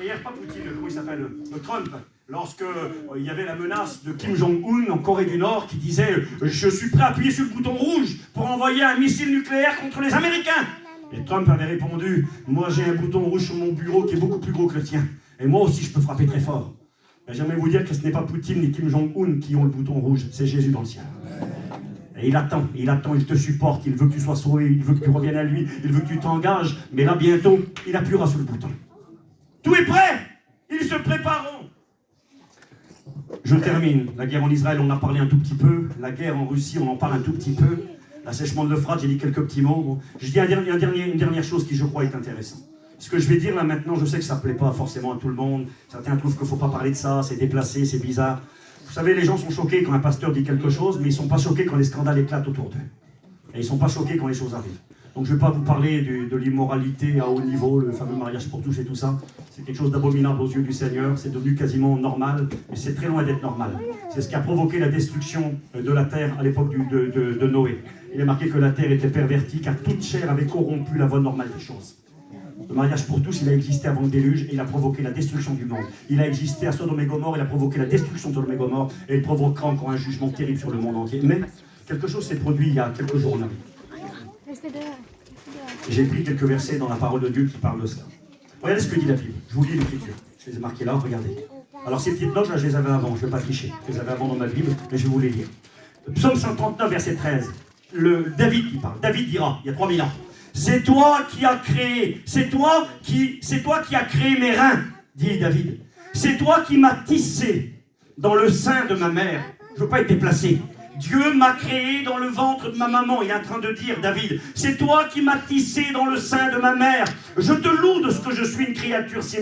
Hier, pas Poutine, comment il s'appelle, Trump, lorsque il y avait la menace de Kim Jong-un en Corée du Nord qui disait « Je suis prêt à appuyer sur le bouton rouge pour envoyer un missile nucléaire contre les Américains !» Et Trump avait répondu « Moi j'ai un bouton rouge sur mon bureau qui est beaucoup plus gros que le tien. Et moi aussi je peux frapper très fort. » Mais j'aimerais vous dire que ce n'est pas Poutine ni Kim Jong-un qui ont le bouton rouge, c'est Jésus dans le ciel. Et il attend, il te supporte, il veut que tu sois sauvé, il veut que tu reviennes à lui, il veut que tu t'engages, mais là bientôt, il appuiera sur le bouton. Tout est prêt, ils se prépareront. Je termine, la guerre en Israël, on en a parlé un tout petit peu, la guerre en Russie, on en parle un tout petit peu, l'assèchement de l'Euphrate, j'ai dit quelques petits mots. Bon, je dis une dernière chose qui je crois est intéressante. Ce que je vais dire là maintenant, je sais que ça ne plaît pas forcément à tout le monde, certains trouvent qu'il ne faut pas parler de ça, c'est déplacé, c'est bizarre. Vous savez, les gens sont choqués quand un pasteur dit quelque chose, mais ils ne sont pas choqués quand les scandales éclatent autour d'eux. Et ils ne sont pas choqués quand les choses arrivent. Donc je ne vais pas vous parler de l'immoralité à haut niveau, le fameux mariage pour tous et tout ça. C'est quelque chose d'abominable aux yeux du Seigneur, c'est devenu quasiment normal, mais c'est très loin d'être normal. C'est ce qui a provoqué la destruction de la terre à l'époque de Noé. Il est marqué que la terre était pervertie, car toute chair avait corrompu la voie normale des choses. Le mariage pour tous, il a existé avant le déluge et il a provoqué la destruction du monde. Il a existé à Sodome et Gomorrhe, il a provoqué la destruction de Sodome et Gomorrhe et il provoquera encore un jugement terrible sur le monde entier. Mais quelque chose s'est produit il y a quelques jours en Amérique. J'ai pris quelques versets dans la parole de Dieu qui parlent de cela. Regardez ce que dit la Bible. Je vous lis l'écriture. Je les ai marqués là, regardez. Alors ces petites notes, là, je les avais avant. Je ne vais pas tricher. Je les avais avant dans ma Bible, mais je vais vous les lire. Psaume 139, verset 13. David qui parle. David dira, il y a 3000 ans. C'est toi qui as créé, c'est toi qui as créé mes reins, dit David. C'est toi qui m'as tissé dans le sein de ma mère. Je ne veux pas être déplacé. Dieu m'a créé dans le ventre de ma maman. Il est en train de dire, David, c'est toi qui m'as tissé dans le sein de ma mère. Je te loue de ce que je suis une créature si